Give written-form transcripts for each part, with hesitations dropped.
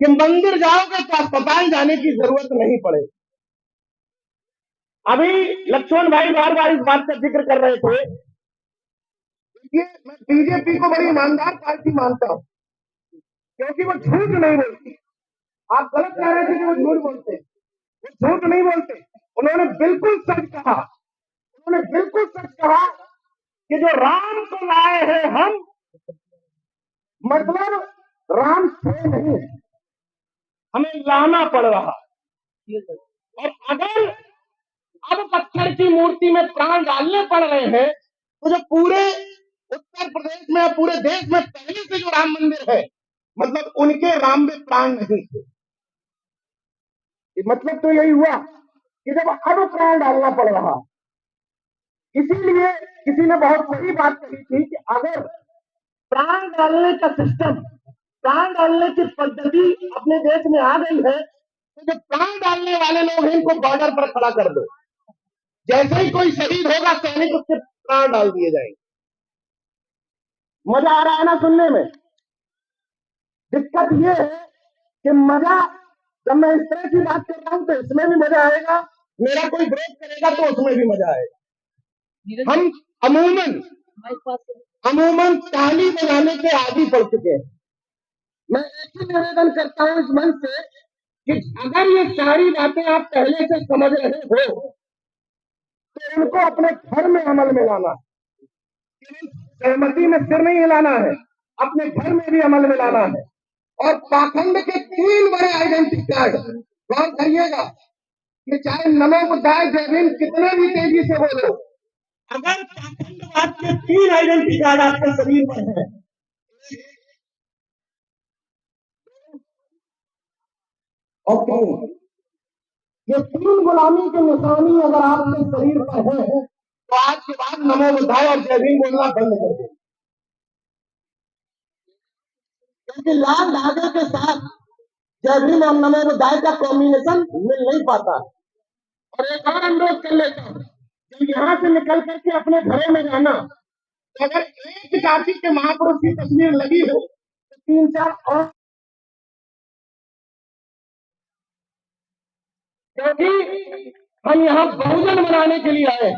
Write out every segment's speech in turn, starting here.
कि मंदिर जाओगे तो अस्पताल जाने की जरूरत नहीं पड़ेगी। अभी लक्ष्मण भाई बार बार इस बात का जिक्र कर रहे थे कि मैं बीजेपी को बड़ी ईमानदार पार्टी मानता हूं, क्योंकि वो झूठ नहीं बोलती। आप गलत कह रहे थे कि वो झूठ बोलते, वो झूठ नहीं बोलते। उन्होंने बिल्कुल सच कहा, उन्होंने बिल्कुल सच कहा कि जो राम को लाए हैं हम, मतलब राम थे नहीं, हमें लाना पड़ रहा। और अगर अब पत्थर की मूर्ति में प्राण डालने पड़ रहे हैं, तो जो पूरे उत्तर प्रदेश में, पूरे देश में पहले से जो राम मंदिर है, मतलब उनके राम में प्राण नहीं थे। मतलब तो यही हुआ कि जब अब प्राण डालना पड़ रहा, इसीलिए किसी ने बहुत सही बात कही थी कि अगर प्राण डालने का सिस्टम, प्राण डालने की पद्धति अपने देश में आ गई है, तो जो प्राण डालने वाले लोग हैं इनको बॉर्डर पर खड़ा कर दो। जैसे ही कोई शहीद होगा, सैनिक उसके प्राण डाल दिए जाएंगे। मजा आ रहा है ना सुनने में? दिक्कत यह है कि मजा, जब मैं इस तरह की बात कर रहा हूं तो इसमें भी मजा आएगा, मेरा कोई विरोध करेगा तो उसमें भी मजा आएगा। हम अमूमन ताली बजाने के आदी पड़ चुके हैं। मैं एक ही निवेदन करता हूं इस मंच से कि अगर ये सारी बातें आप पहले से समझ रहे हो तो इनको अपने घर में अमल में लाना, सहमति में सिर नहीं हिलाना है, अपने घर में भी अमल में लाना है। और पाखंड के 3 बड़े आइडेंटिटी कार्ड, गौर करिएगा कि चाहे नमो बुद्धाय जय भीम कितने भी तेजी से बोलो, अगर पाखंडवाद के 3 आइडेंटिटी कार्ड आपके शरीर पर है, और ये 3 गुलामी के निशानी अगर आपके शरीर पर है, तो आज के बाद नमो बुद्धाय और जय भीम बोलना बंद कर दे, क्योंकि लाल धागे के साथ जय भीम और नमो बुद्धाय का कॉम्बिनेशन मिल नहीं पाता। और एक और अनुरोध कर लेता हूं, जब यहां से निकल करके अपने घरों में जाना, तो अगर एक जाति के महापुरुष की तस्वीर लगी हो तो 3-4 और, क्योंकि हम यहाँ बहुजन बनाने के लिए आए,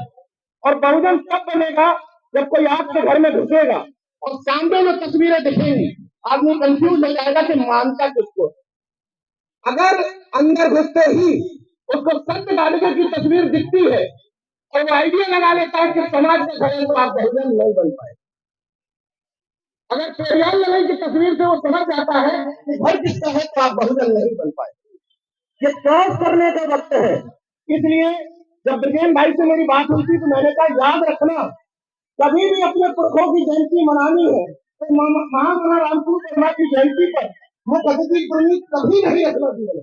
और बहुजन तब बनेगा जब कोई आपके घर में घुसेगा और सामने में तस्वीरें दिखेंगी, आदमी कंफ्यूज हो जाएगा कि मानता किसको। अगर अंदर घुसते ही उसको संत बालिका की तस्वीर दिखती है और वो आइडिया लगा लेता है कि समाज से खड़े, तो आप बहुजन नहीं बन पाए। अगर पेरियाल लड़ाई की तस्वीर से वो समझ जाता है कि घर किसका है, तो आप बहुजन नहीं बन पाए। ये क्रॉस करने का वक्त है। इसलिए जब ब्रिगेन भाई से मेरी बात हुई थी तो मैंने कहा याद रखना, कभी भी अपने पुरखों की जयंती मनानी है तो महामना रामपुर शर्मा की जयंती पर मुख्यमंत्री कभी नहीं रखना चाहिए,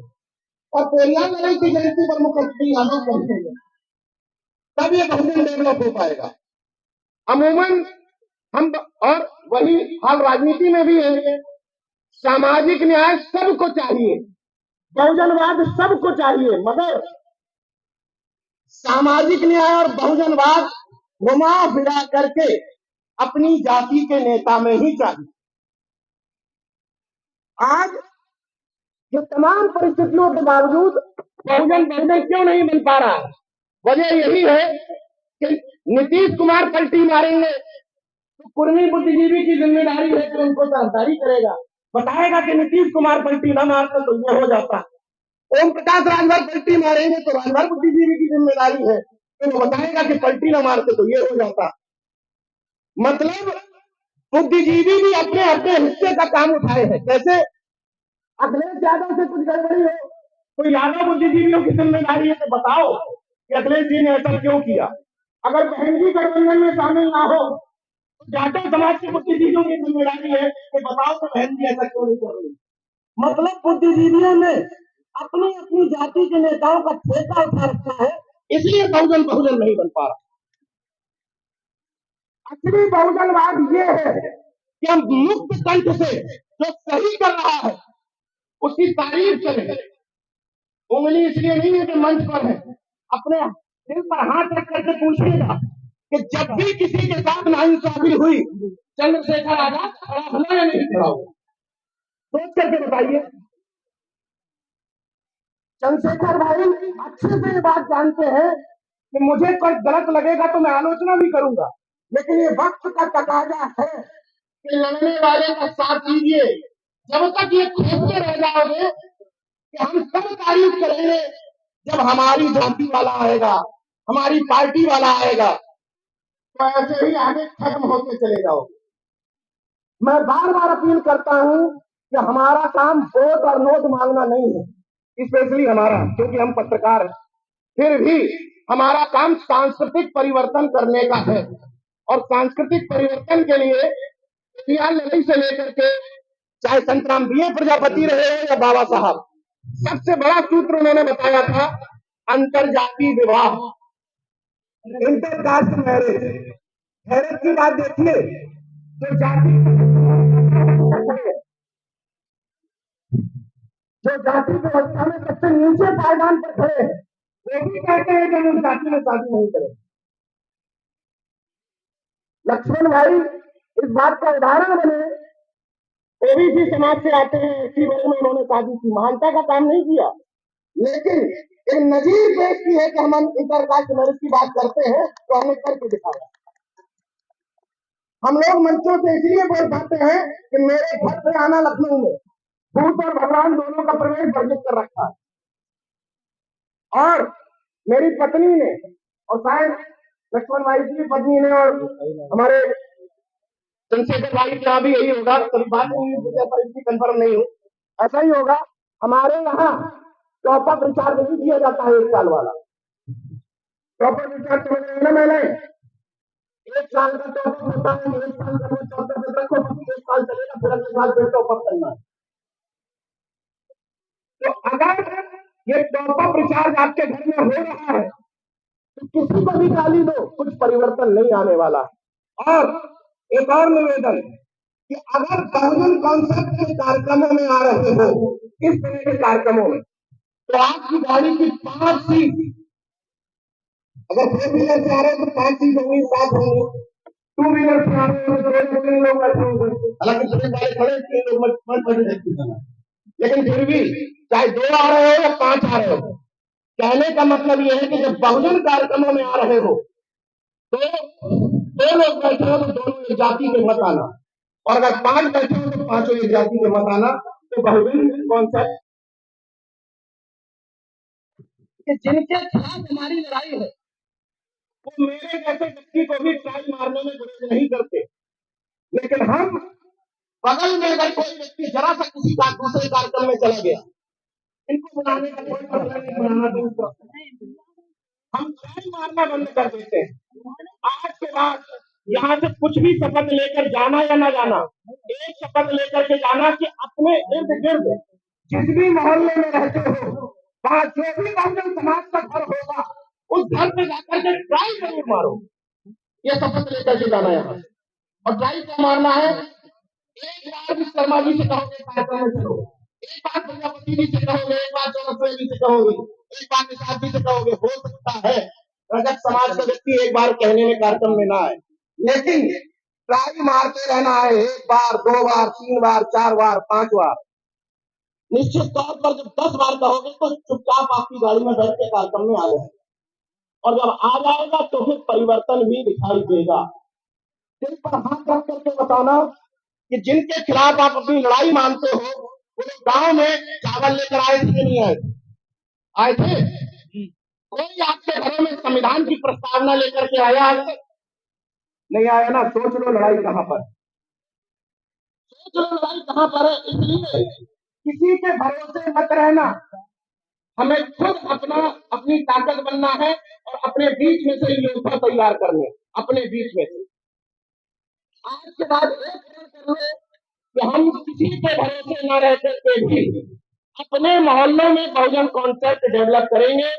और पेरियाल लड़ाई की जयंती पर मुख्यमंत्री यादव करेंगे, तब ये बहुजन डेवलप हो पाएगा। अमूमन हम, और वही हाल राजनीति में भी है, सामाजिक न्याय सबको चाहिए, बहुजनवाद सबको चाहिए, मगर सामाजिक न्याय और बहुजनवाद घुमा फिरा करके अपनी जाति के नेता में ही चाहिए। आज ये तमाम परिस्थितियों के बावजूद बहुजन क्यों नहीं बन पा रहा? वजह यही है कि नीतीश कुमार पलटी मारेंगे तो कुर्मी बुद्धिजीवी की जिम्मेदारी है कि उनको गिरफ्तारी करेगा, बताएगा कि नीतीश कुमार पलटी न मारते तो ये हो जाता। ओम प्रकाश राजभर पलटी मारेंगे तो राजभर बुद्धिजीवी की जिम्मेदारी है, तो वो बताएगा कि पलटी न मारते तो ये हो जाता। मतलब बुद्धिजीवी भी अपने अपने हिस्से का काम उठाए हैं। कैसे? अखिलेश यादव से कुछ गड़बड़ी हो तो यादव बुद्धिजीवियों की जिम्मेदारी है, तो बताओ कि अखिलेश जी ने ऐसा क्यों किया। अगर बहन जी गठबंधन में शामिल ना हो तो जाटव समाज के बुद्धिजीवियों की जिम्मेदारी है कि बताओ तो बहन जी ऐसा क्यों नहीं कर रही। मतलब बुद्धिजीवियों ने अपनी अपनी जाति के नेताओं का ठेका उठा रखा है, इसलिए बहुजन नहीं बन पा रहा। असली बहुजनवाद ये है कि हम मुक्त कंठ से जो सही कर रहा है उसकी तारीफ करें। उंगली इसलिए नहीं है कि मंच पर है, अपने दिल पर हाथ रख करके पूछिएगा कि जब भी किसी के साथ नाइंसाफी हुई, चंद्रशेखर आजाद खड़ा हुआ या नहीं खड़ा हुआ? सोच करके बताइए। चंद्रशेखर भाई अच्छे से ये बात जानते हैं कि मुझे कोई गलत लगेगा तो मैं आलोचना भी करूंगा, लेकिन ये वक्त का तकाजा है कि लड़ने वाले का साथ दीजिए। जब तक ये खोजते रह जाओगे कि हम सब तारीफ करेंगे, जब हमारी जाति वाला आएगा, हमारी पार्टी वाला आएगा, तो ऐसे ही आगे खत्म होते चले जाओगे। मैं बार बार अपील करता हूं कि हमारा काम वोट और नोट मांगना नहीं है, स्पेशली हमारा, क्योंकि हम पत्रकार हैं। फिर भी हमारा काम सांस्कृतिक परिवर्तन करने का है, और सांस्कृतिक परिवर्तन के लिए लड़ाई से लेकर के, चाहे संतराम बी प्रजापति रहे या बाबा साहब, सबसे बड़ा सूत्र उन्होंने बताया था अंतर जाति विवाह, इंटरकास्ट मैरिज। हैरत की बात देखिए, जो जाति जो जाति व्यवस्था में सबसे नीचे पायदान पर खड़े हैं, वो भी कहते हैं कि हम उस जाति में शादी नहीं करें। लक्ष्मण भाई इस बात का उदाहरण बने, ओबीसी समाज से आते हैं, इसी वर्ग में उन्होंने शादी की, महानता का काम नहीं किया, लेकिन एक नजीर पेश की है कि हम इंटरकास्ट मैरिज की बात करते हैं तो हमने करके दिखाया। हम लोग मंचों से इसलिए बोल पाते हैं कि मेरे घर पे आना लखनऊ में भूत और भगवान दोनों का प्रवेश वर्जित कर रखा है, और मेरी पत्नी ने, और शायद लक्ष्मण भाई की पत्नी ने, और हमारे चंद्रशेखर भाई के यहाँ भी यही होगा, कभी बात नहीं हुई पर इसकी कंफर्म नहीं हूँ, ऐसा ही होगा। हमारे यहाँ टॉप अप रिचार्ज नहीं किया जाता है 1 साल वाला। टॉप अप रिचार्ज समझ रहे हैं ना? मैंने 1 साल का टॉप अप होता है, 1 साल का 14 रखो, 1 साल चलेगा, फिर अगले साल फिर टॉप अप करना है। तो अगर ये टॉप अप रिचार्ज आपके घर में हो रहा है तो किसी को भी गाली दो, कुछ परिवर्तन नहीं आने वाला। और एक और निवेदन कि अगर बहुजन कॉन्सेप्ट के कार्यक्रमों में आ रहे हो, इस तरह के कार्यक्रमों में, तो आपकी गाड़ी की 5 सीट, अगर 4 व्हीलर से आ रहे हो तो 5 सीट होंगी, 7 होंगी, 2 व्हीलर से आ रहे हो तो 2-3 लोग बैठे होंगे, हालांकि पुलिस वाले खड़े 3 लोग मत बैठे, लेकिन फिर भी चाहे 2 आ रहे हो या 5 आ रहे हो, कहने का मतलब यह है कि जब बहुजन कार्यक्रमों में आ रहे हो तो 2 लोग बैठे हो तो दोनों एक जाति के मत आना, और अगर 5 बैठे हो तो 5 एक जाति के मत आना। तो बहुजन कॉन्सेप्ट कि जिनके खिलाफ हमारी लड़ाई है वो मेरे जैसे व्यक्ति को भी ट्राई मारने में गुरेज नहीं करते, लेकिन हम बगल में अगर कोई व्यक्ति जरा सा किसी का दूसरे कार्यक्रम में चला गया, इनको बुलाने का कोई मतलब नहीं, बुलाना दूसरा, हम ट्राई मारना बंद कर देते हैं। आज के बाद यहाँ से कुछ भी शपथ लेकर जाना या ना जाना, एक शपथ लेकर के जाना कि अपने इर्द गिर्द जिस भी मोहल्ले में रहते हो, वहां जो भी बहुजन समाज का घर होगा, उस घर पे जाकर के ट्राई जरूर मारो। ये शपथ लेकर के जाना यहाँ, और ट्राई क्या मारना है? एक बार भी शर्मा जी से कहोगे कार्यक्रम में चलो, एक बार प्रजापति जी से कहोगे, एक बार चौरसिया जी से कहोगे, एक बार निषाद जी से कहोगे, हो सकता है रजक समाज का व्यक्ति एक बार कहने में कार्यक्रम में ना आए, लेकिन ट्राई मारते रहना है। 1 बार, 2 बार, 3 बार, 4 बार, 5 बार, निश्चित तौर पर जब 10 बार कहोगे तो चुपचाप आपकी गाड़ी में बैठ के कार्यक्रम में आ जाए, और जब आ जाएगा तो फिर परिवर्तन भी दिखाई देगा। दिल पर हाथ रख करके बताना कि जिनके खिलाफ आप अपनी लड़ाई मानते हो, वो गांव में चावल लेकर आए थे कि नहीं आए थे? आए थे? कोई आपके घरों में संविधान की प्रस्तावना लेकर के आया है? नहीं आया ना? सोच लो लड़ाई कहां पर, सोच लो लड़ाई कहां पर है। इसलिए किसी के भरोसे मत रहना, हमें खुद अपनी ताकत बनना है, और अपने बीच में से योद्धा तैयार करने, अपने बीच में से। आज के बाद एक कर लो कि हम किसी के भरोसे न रह करके भी अपने मोहल्लों में बहुजन कॉन्सेप्ट डेवलप करेंगे।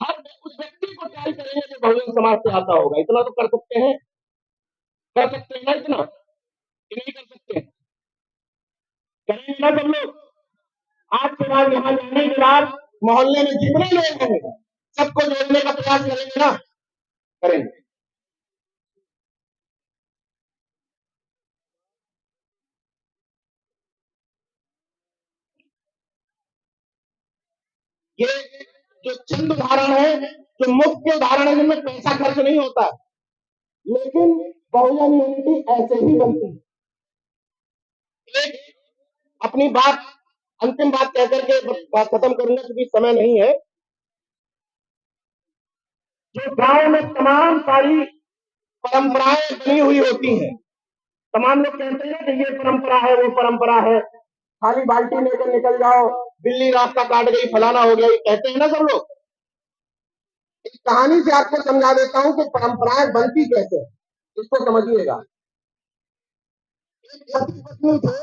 हर उस व्यक्ति को ट्राई करेंगे जो बहुजन समाज से आता होगा। इतना तो कर सकते हैं, कर सकते हैं ना? इतना नहीं कर सकते? करेंगे ना सब लोग? आज के बाद यहाँ जाने के बाद मोहल्ले में जितने लोग होंगे सबको जोड़ने का प्रयास करेंगे ना? करेंगे। ये जो चंद उदाहरण है, जो मुख्य उदाहरण है जिनमें पैसा खर्च नहीं होता, लेकिन बहुजन यूनिटी ऐसे ही बनती है। एक अपनी बात, अंतिम बात कहकर के बात खत्म करूंगा क्योंकि समय नहीं है। जो गांव में तमाम सारी परंपराएं बनी हुई होती हैं, तमाम लोग कहते हैं कि ये परंपरा है, वो परंपरा है, खाली बाल्टी लेकर निकल जाओ, बिल्ली रास्ता काट गई, फलाना हो गया, ये कहते हैं ना सब लोग। इस कहानी से आपको समझा देता हूं कि परंपराएं बनती कैसे, इसको समझिएगा। एक पति पत्नी थे,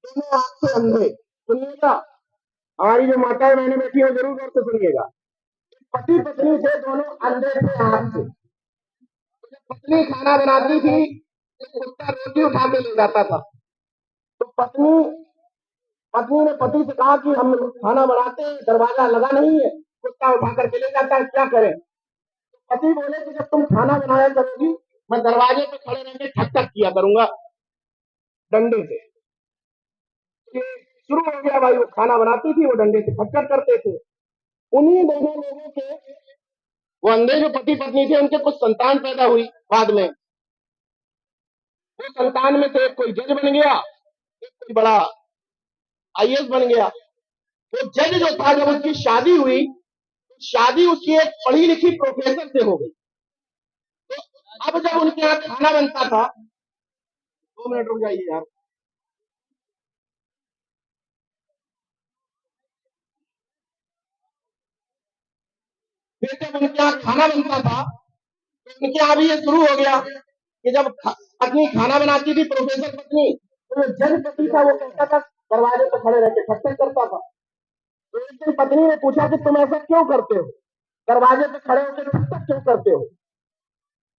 दोनों आंख से अंधे। सुनिएगा, हमारी जो माताएं बहनें बैठी हो, जरूर गौर से सुनिएगा। पति पत्नी थे, दोनों अंधे थे आंख से। पत्नी खाना बनाती थी, एक कुत्ता रोटी उठा के ले जाता था। तो पत्नी पत्नी ने पति से कहा कि हम खाना बनाते हैं, दरवाजा लगा नहीं है, कुत्ता उठा करके ले जाता है, क्या करें। तो पति बोले कि जब तुम खाना बनाया करोगी, मैं दरवाजे पे खड़े रहकर ठक ठक किया करूंगा डंडे से। ये शुरू हो गया भाई, वो खाना बनाती थी, वो डंडे से ठक ठक करते थे। उन्हीं दोनों लोगों के, वो अंधे जो पति पत्नी थे, उनके कुछ संतान पैदा हुई बाद में। वो संतान में से एक कोई जज बन गया, एक कोई बड़ा आईएएस बन गया। वो जज जो था, जब उसकी शादी हुई, शादी उसकी एक पढ़ी लिखी प्रोफेसर से हो गई। तो अब जब उनके यहाँ खाना बनता था, 2 मिनट रुक जाइए यार। फिर जब उनके यहाँ खाना बनता था, तो उनके यहाँ भी ये शुरू हो गया कि जब पत्नी खाना बनाती थी, प्रोफेसर पत्नी, तो जो जज पति था वो कहता था, दरवाजे पर खड़े रहकर खटखट करता था। तो एक दिन पत्नी ने पूछा कि तुम ऐसा क्यों करते हो, दरवाजे पे खड़े होकर खटखट क्यों करते हो।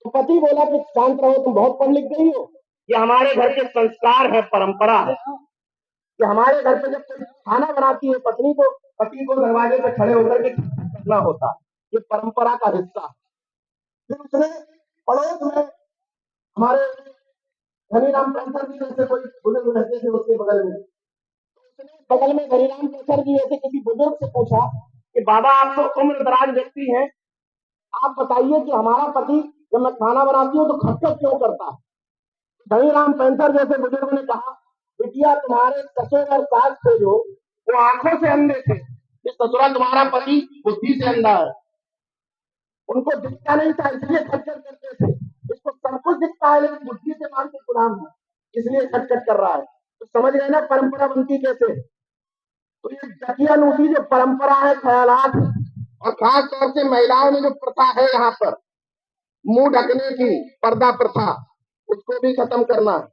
तो पति बोला कि शांत रहो, तुम बहुत पढ़ लिख गई हो, ये हमारे घर के संस्कार है, परंपरा है कि हमारे घर पे जब कोई खाना बनाती है पत्नी, को पति को दरवाजे पे खड़े होकर के करना होता, ये परंपरा का हिस्सा। फिर उसने पड़ोस में हमारे धनीराम पेंटर जी जैसे कोई बुजुर्ग रहते थे, उसके बगल में, उसने बगल में धनीराम पेंटर जी ऐसे किसी बुजुर्ग से पूछा कि बाबा, आप तो उम्र दराज व्यक्ति हैं, आप बताइए कि हमारा पति जब मैं खाना बनाती हूँ तो खटखट क्यों करता है। धनीराम पेंटर जैसे बुजुर्ग ने कहा, बिटिया तुम्हारे ससुर और सास थे जो, वो आंखों से अंधे थे, ये ससुरा तुम्हारा पति बुद्धि से अंधा है। उनको दिखता नहीं था, इसलिए खटखट करते थे। इसको सब कुछ दिखता है लेकिन बुद्धि से मानते गुलाम है, इसलिए खटखट कर रहा है। तो समझ गए ना परंपरा बनती कैसे। तो ये दकियानूसी जो परंपरा है, ख्यालात, और खास तौर से महिलाओं में जो प्रथा है यहाँ पर मुंह ढकने की, पर्दा प्रथा, उसको भी खत्म करना है,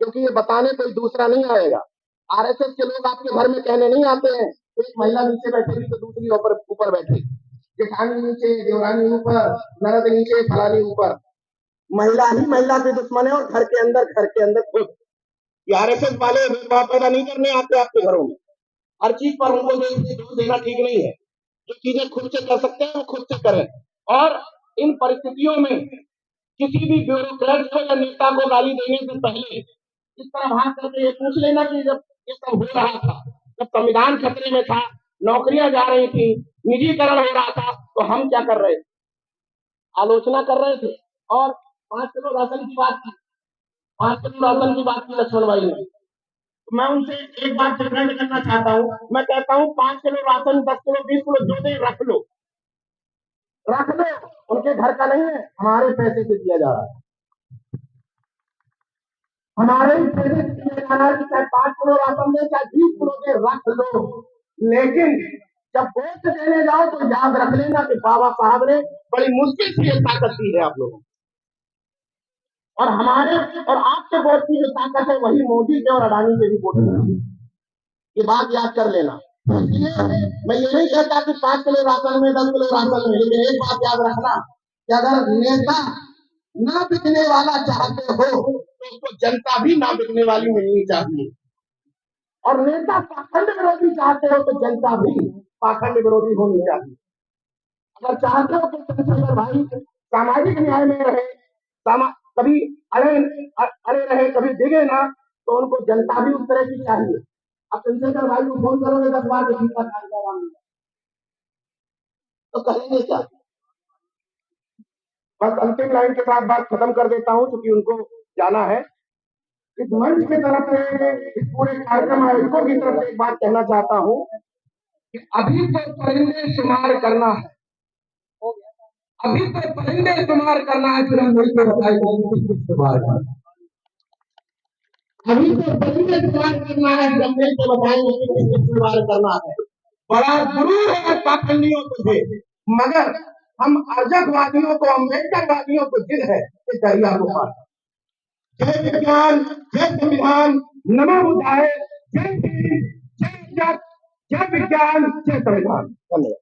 क्योंकि ये बताने कोई दूसरा नहीं आएगा। आरएसएस के लोग आपके घर में कहने नहीं आते हैं, एक महिला नीचे बैठेगी तो दूसरी ऊपर ऊपर बैठेगी, जेठानी नीचे, देवरानी ऊपर, ननद नीचे, फलानी ऊपर। महिला ही महिला के दुश्मन है, और घर के अंदर खुद। ये आरएसएस वाले भेदभाव पैदा नहीं करने आते आपके घरों में। हर चीज पर उनको दोष देना ठीक नहीं है। जो चीजें खुद से कर सकते हैं वो खुद से करें। और इन परिस्थितियों में किसी भी ब्यूरोक्रेट को या नेता को गाली देने से पहले इस तरह हाथ करके ये पूछ लेना कि जब ये सब हो रहा था, जब संविधान खतरे में था, नौकरियां जा रही थी, निजीकरण हो रहा था, तो हम क्या कर रहे थे, आलोचना कर रहे थे। और 5 किलो राशन की बात की, 5 किलो राशन की बात की लक्ष्मण भाई ने। तो मैं उनसे एक बात डिफरेंट करना चाहता हूँ। मैं कहता हूँ 5 किलो राशन, 10 किलो, 20 किलो, जो दे रख लो, रख लो, उनके घर का नहीं है, हमारे पैसे से दिया जा रहा है, हमारे ही पैसे से दिया जा रहा है। कि चाहे 5 किलो राशन दे, चाहे 20 किलो दे, रख लो। लेकिन जब वोट देने जाओ तो याद रख लेना कि बाबा साहब ने बड़ी मुश्किल से ये ताकत दी है आप लोगों को, और हमारे और आपके वोट की जो ताकत है वही मोदी के और अडानी के भी वोट है। ये बात याद कर लेना। इसलिए मैं ये नहीं कहता कि 5 किलो राशन में, 10 किलो राशन में, लेकिन एक बात याद रखना कि अगर नेता ना बिकने वाला चाहते हो तो उसको जनता भी ना बिकने वाली मिलनी चाहिए। और नेता पाखंड विरोधी चाहते हो तो जनता भी पाखंड विरोधी होनी चाहिए। अगर चाहते हो कि चंद्रशेखर भाई सामाजिक न्याय में रहे, कभी अड़े अड़े रहे, कभी दिगे ना, तो उनको जनता भी उस तरह की चाहिए। अब चंद्रशेखर भाई को फोन करोगे 10 बार, तो कहेंगे क्या? बस अंतिम लाइन के साथ बात खत्म कर देता हूं, क्योंकि उनको जाना है। इस मंच की तरफ से, इस पूरे कार्यक्रम आयोजकों की तरफ से एक बात कहना चाहता हूं कि अभी तो परिंदे शुमार करना है, अभी तो परिंदे शुमार करना है, फिर हम मिलकर बताएंगे शुमार करना। अभी तो परिंदे शुमार करना है, फिर हम मिलकर बताएंगे कि शुमार करना है। बड़ा गुरूर है पाखंडियों तुझे, मगर हम अर्जकवादियों को, अम्बेडकरवादियों को जिद है कि दरिया को पार। जय विज्ञान, जय संविधान, नमो बुद्धाय, जय भीम, जय जगत, जय विज्ञान, जय संविधान। धन्यवाद।